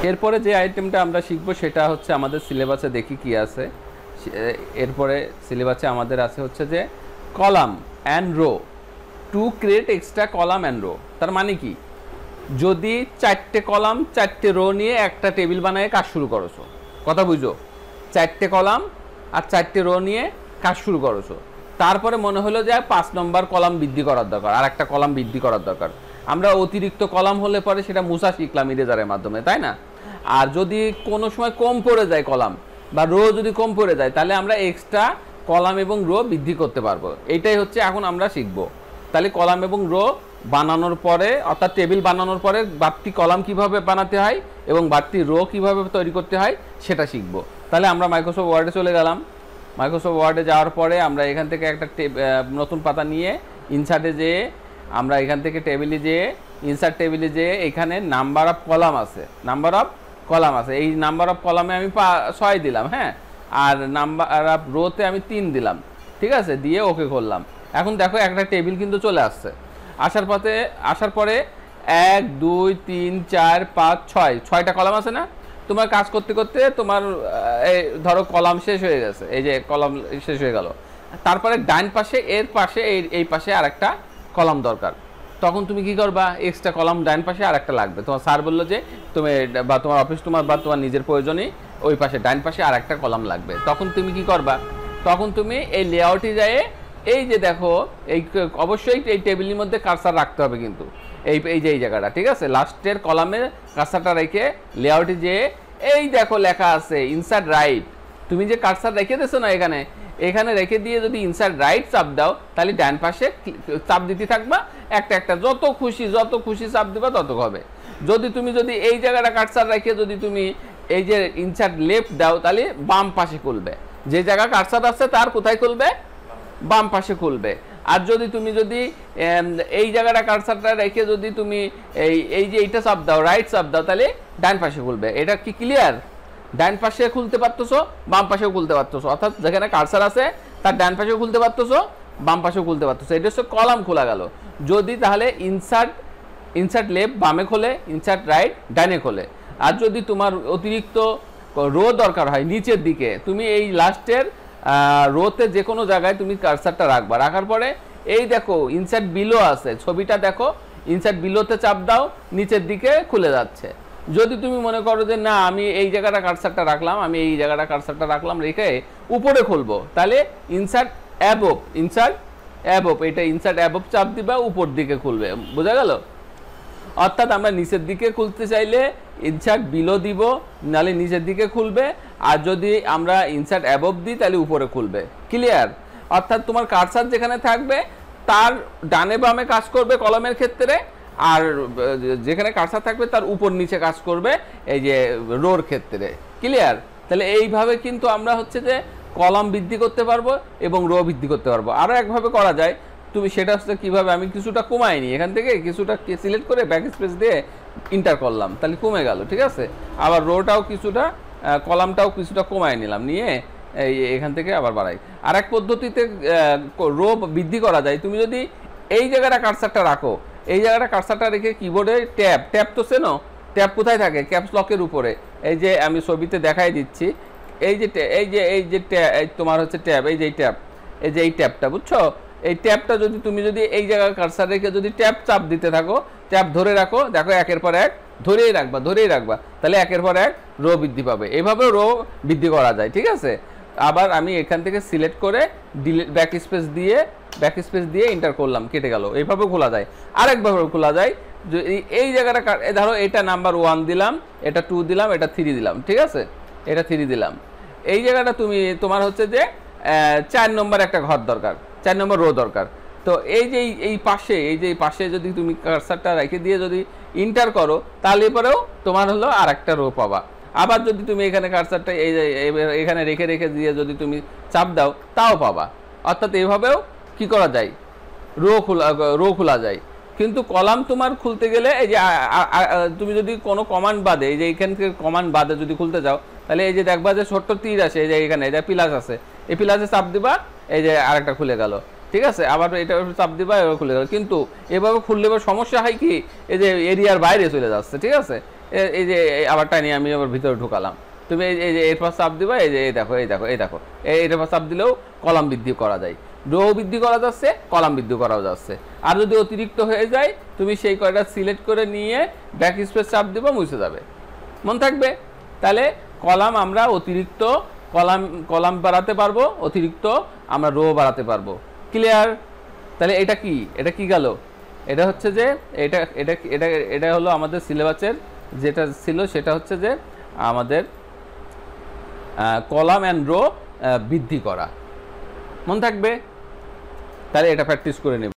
এরপরে যে আইটেমটা আমরা শিখবো সেটা হচ্ছে আমাদের সিলেবাসে দেখি কি আছে। এরপরে সিলেবাসে আমাদের আছে হচ্ছে যে column and rho, to create extra column and rho. তার মানে কি, যদি 4টে কলাম 4টে রো নিয়ে একটা টেবিল বানায় কাজ শুরু করছো, কথা বুঝো, 4টে কলাম আর 4টে রো নিয়ে কাজ শুরু করছো, তারপরে মনে হলো যে 5 নম্বর কলাম বৃদ্ধি করার দরকার, আর একটা কলাম বৃদ্ধি করার দরকার। আমরা অতিরিক্ত কলাম হলে পরে সেটা মুছা শিখলাম ইরেজারের মাধ্যমে, তাই না? আর যদি কোনো সময় কম পড়ে যায় কলাম বা রো যদি কম পড়ে যায়, তাহলে আমরা এক্সট্রা কলাম এবং রো বৃদ্ধি করতে পারবো। এইটাই হচ্ছে এখন আমরা শিখবো। তাহলে কলাম এবং রো বানানোর পরে, অর্থাৎ টেবিল বানানোর পরে বাড়তি কলাম কিভাবে বানাতে হয় এবং বাড়তি রো কিভাবে তৈরি করতে হয় সেটা শিখবো। তাহলে আমরা মাইক্রোসফট ওয়ার্ডে চলে গেলাম। মাইক্রোসফট ওয়ার্ডে যাওয়ার পরে আমরা এখান থেকে একটা নতুন পাতা নিয়ে ইনসার্টে যেয়ে, আমরা এখান থেকে টেবিলে যেয়ে, ইনসার্ট টেবিলে যেয়ে এখানে নাম্বার অফ কলাম আছে, নাম্বার অফ কলাম আছে। এই নাম্বার অফ কলামে আমি 6 দিলাম, হ্যাঁ, আর নাম্বার অফ রোতে আমি 3 দিলাম, ঠিক আছে, দিয়ে ওকে করলাম। এখন দেখো একটা টেবিল কিন্তু চলে আসছে। আসার পরে 1 2 3 4 5 6টা কলাম আছে না? তোমার কাজ করতে করতে তোমার ধরো কলাম শেষ হয়ে গেছে, এই যে কলাম শেষ হয়ে গেল। তারপরে ডান পাশে, এর পাশে, এই পাশে আরেকটা কলাম দরকার। তখন তুমি কি করবা? এক্সট্রা কলাম ডান পাশে আরেকটা লাগবে। তোমার স্যার বললো যে তুমি বা তোমার অফিস বা তোমার নিজের প্রয়োজনে ওই পাশে ডান পাশে আরেকটা কলাম লাগবে। তখন তুমি কি করবা? তখন তুমি এই লেআউটে যেয়ে, এই যে দেখো, এই অবশ্যই এই টেবিলের মধ্যে কার্সার রাখতে হবে কিন্তু, এই যে এই জায়গাটা, ঠিক আছে, লাস্টের কলামে কার্সারটা রেখে লেআউটে যেয়ে এই দেখো লেখা আছে ইনসার্ট রাইট। তুমি যে কার্সার রেখে দিয়েছো না এখানে রেখে দিয়ে যদি ইনসার্ট রাইট চাপ দাও, তাহলে ডান পাশে চাপ দিতে থাকবা, একটা যত খুশি চাপ দিবা তত হবে। যদি এই জায়গাটা কার্সার রেখে যদি তুমি এই যে ইনসার্ট লেফট দাও, তাহলে বাম পাশে খুলবে। যে জায়গা কার্সার আছে তার কোথায় খুলবে? বাম পাশে খুলবে। আর তুমি এই জায়গাটা কার্সারটা রেখে যদি তুমি এই যে এইটা চাপ দাও, রাইট চাপ দাও, তাহলে ডান পাশে খুলবে। এটা কি ক্লিয়ার? ডান পাশে খুলতে পারতেছো, বাম পাশেও খুলতে পারতেছো, অর্থাৎ যেখানে কার্সার আছে তার ডান পাশেও খুলতে পারতেছো, বাম পাশেও খুলতে পারতেছো। এটা হচ্ছে কলাম খোলা গেল। যদি তাহলে ইনসার্ট লেফট বামে খোলে, ইনসার্ট রাইট ডানে খোলে। আর যদি তোমার অতিরিক্ত রো দরকার হয় নিচের দিকে, তুমি এই লাস্টের রোতে যে কোনো জায়গায় তুমি কার্সারটা রাখবা। রাখার পরে এই দেখো ইনসার্ট বিলো আছে, ছবিটা দেখো, ইনসার্ট বিলোতে চাপ দাও, নিচের দিকে খুলে যাচ্ছে। যদি তুমি মনে করো যে না, আমি এই জায়গাটা কার্সারটা রাখলাম, রেখে উপরে খুলবো, তাহলে ইনসার্ট অ্যাবভ, এটা ইনসার্ট অ্যাবভ চাপ দিবা, উপর দিকে খুলবে। বোঝা গেল? অর্থাৎ আমরা নিচের দিকে খুলতে চাইলে ইনসার্ট বিলো দিব, নাহলে নিচের দিকে খুলবে। আর যদি আমরা ইনসার্ট অ্যাবভ দিই তাহলে উপরে খুলবে। ক্লিয়ার? অর্থাৎ তোমার কার্সার যেখানে থাকবে তার ডানে বামে কাজ করবে কলমের ক্ষেত্রে, আর যেখানে কার্সার থাকবে তার উপর নিচে কাজ করবে এই যে রোর ক্ষেত্রে। ক্লিয়ার? তাহলে এইভাবে কিন্তু আমরা হচ্ছে যে কলাম বৃদ্ধি করতে পারবো এবং রো বৃদ্ধি করতে পারবো। আরও একভাবে করা যায়, তুমি সেটা হচ্ছে কীভাবে, আমি কিছুটা কমাইনি, এখান থেকে কিছুটা সিলেক্ট করে ব্যাক স্পেস দিয়ে ইন্টার করলাম, তাহলে কমে গেল, ঠিক আছে। আবার রোটাও কিছুটা, কলামটাও কিছুটা কমাই নিলাম, নিয়ে এখান থেকে আবার বাড়াই। আর এক পদ্ধতিতে রো বৃদ্ধি করা যায়। তুমি যদি এই জায়গাটা কার্সারটা রাখো, এই জায়গাটা কার্সারটা রেখে কিবোর্ডে ট্যাব তো চেনো, ট্যাব কোথায় থাকে? ক্যাপস লকের উপরে। এই যে আমি ছবিতে দেখাই দিচ্ছি, এই যে তোমার হচ্ছে ট্যাব, এই যে এই ট্যাবটা, বুঝছো? এই ট্যাবটা তুমি যদি এই জায়গায় কার্সার রেখে যদি ট্যাব চাপ দিতে থাকো, ট্যাব ধরে রাখো, দেখো একের পর এক ধরেই রাখবা, তাহলে একের পর এক রো বৃদ্ধি পাবে। এভাবেও রো বৃদ্ধি করা যায়, ঠিক আছে। আবার আমি এখান থেকে সিলেক্ট করে ব্যাক স্পেস দিয়ে ইন্টার করলাম, কেটে গেল। এইভাবেও খোলা যায়। আরেকভাবে খোলা যায়, এই জায়গাটা ধরো এটা নাম্বার 1 দিলাম, এটা 2 দিলাম, এটা 3 দিলাম, ঠিক আছে, এটা 3 দিলাম। এই জায়গাটা তোমার হচ্ছে যে 4 নম্বর একটা ঘর দরকার, 4 নম্বর রো দরকার। তো এই পাশে যদি তুমি কার্সারটা রেখে দিয়ে যদি ইন্টার করো, তাহলে পরেও তোমার হলো আর একটা রো পাবা। আবার যদি তুমি এখানে কার্সারটা এখানে রেখে দিয়ে যদি তুমি চাপ দাও, তাও পাবা। অর্থাৎ এইভাবেও কি করা যায়? রো খোলা যায়। কিন্তু কলাম তোমার খুলতে গেলে এই যে তুমি যদি কোনো কমান্ড বাদে, এই যে এখান থেকে কমান্ড বাদে যদি খুলতে যাও, তাহলে এই যে দেখবা যে ছোট্ট তীর আছে, এই যে এখানে এটা প্লাস আছে, এই প্লাসে চাপ দিবা, এই যে আরেকটা খুলে গেল, ঠিক আছে। আবার এটা চাপ দিবা, এবার খুলে গেল। কিন্তু এভাবে খুললে সমস্যা হয় কি, এই যে এরিয়ার বাইরে চলে যাচ্ছে, ঠিক আছে। এই যে আবার টানি আমি আবার ভিতরে ঢুকালাম, তুমি এই যে এর পাশ চাপ দিবা, এই যে এই দেখো এই দেখো এই দেখো, এইটার পাশ চাপ দিলেও কলাম বৃদ্ধি করা যায়, রো বৃদ্ধি করা যাচ্ছে, কলাম বৃদ্ধি করাও যাচ্ছে। আর যদি অতিরিক্ত হয়ে যায় তুমি সেই কয়টা সিলেক্ট করে নিয়ে ব্যাক স্পেস চাপ দিবা, মুছে যাবে, মনে থাকবে। তাহলে কলাম আমরা অতিরিক্ত কলাম বাড়াতে পারবো, অতিরিক্ত আমরা রো বাড়াতে পারবো। ক্লিয়ার? তাহলে এটা কি গেল, এটা হচ্ছে যে এটা এটা এটা এটা হলো আমাদের সিলেবাসের যেটা ছিল, সেটা হচ্ছে যে আমাদের কলাম অ্যান্ড রো বৃদ্ধি করা, মনে থাকবে। তাহলে এটা প্র্যাকটিস করে নেব।